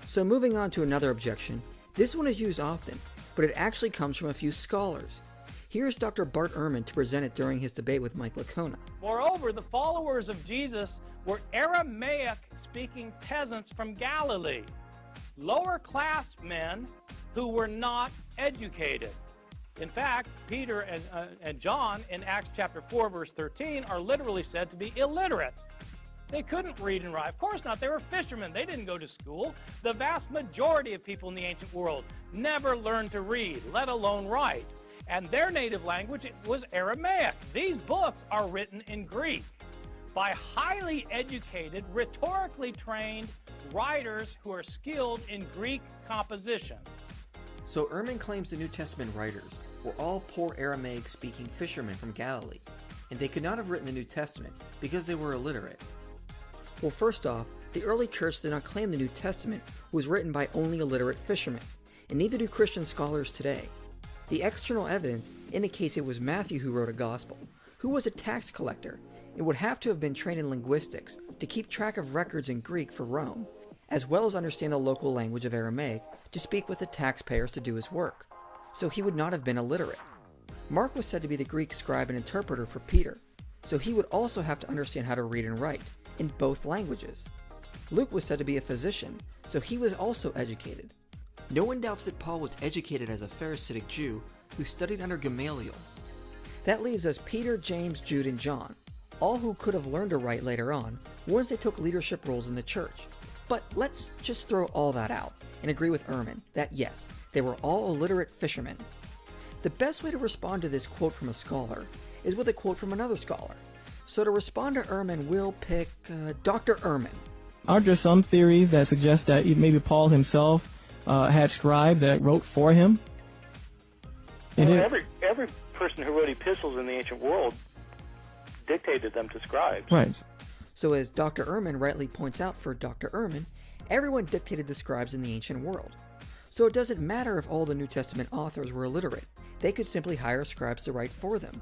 So moving on to another objection, this one is used often, but it actually comes from a few scholars. Here's Dr. Bart Ehrman to present it during his debate with Mike Licona. Moreover, the followers of Jesus were Aramaic-speaking peasants from Galilee, lower-class men who were not educated. In fact, Peter and John in Acts chapter 4, verse 13 are literally said to be illiterate. They couldn't read and write. Of course not. They were fishermen. They didn't go to school. The vast majority of people in the ancient world never learned to read, let alone write. And their native language was Aramaic. These books are written in Greek by highly educated, rhetorically trained writers who are skilled in Greek composition. So Ehrman claims the New Testament writers were all poor Aramaic-speaking fishermen from Galilee, and they could not have written the New Testament because they were illiterate. Well, first off, the early church did not claim the New Testament was written by only illiterate fishermen, and neither do Christian scholars today. The external evidence indicates it was Matthew who wrote a gospel, who was a tax collector and would have to have been trained in linguistics to keep track of records in Greek for Rome, as well as understand the local language of Aramaic to speak with the taxpayers to do his work. So he would not have been illiterate. Mark was said to be the Greek scribe and interpreter for Peter, so he would also have to understand how to read and write in both languages. Luke was said to be a physician, so he was also educated. No one doubts that Paul was educated as a Pharisaic Jew who studied under Gamaliel. That leaves us Peter, James, Jude, and John, all who could have learned to write later on once they took leadership roles in the church. But let's just throw all that out and agree with Ehrman that yes, they were all illiterate fishermen. The best way to respond to this quote from a scholar is with a quote from another scholar. So to respond to Ehrman, we'll pick Dr. Ehrman. Are there some theories that suggest that maybe Paul himself had scribes that wrote for him? Well, every person who wrote epistles in the ancient world dictated them to scribes. Right. So as Dr. Ehrman rightly points out for Dr. Ehrman, everyone dictated the scribes in the ancient world. So it doesn't matter if all the New Testament authors were illiterate. They could simply hire scribes to write for them.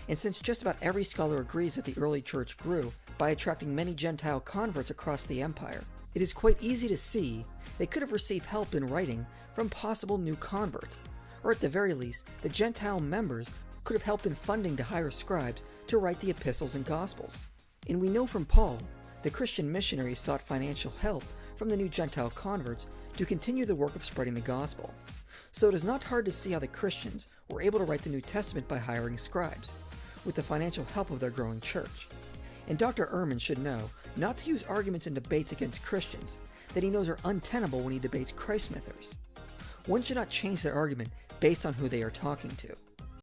And since just about every scholar agrees that the early church grew by attracting many Gentile converts across the empire, it is quite easy to see they could have received help in writing from possible new converts, or at the very least, the Gentile members could have helped in funding to hire scribes to write the epistles and gospels. And we know from Paul, the Christian missionaries sought financial help from the new Gentile converts to continue the work of spreading the gospel. So it is not hard to see how the Christians were able to write the New Testament by hiring scribes, with the financial help of their growing church. And Dr. Ehrman should know not to use arguments in debates against Christians that he knows are untenable when he debates Christ-mythers. One should not change their argument based on who they are talking to.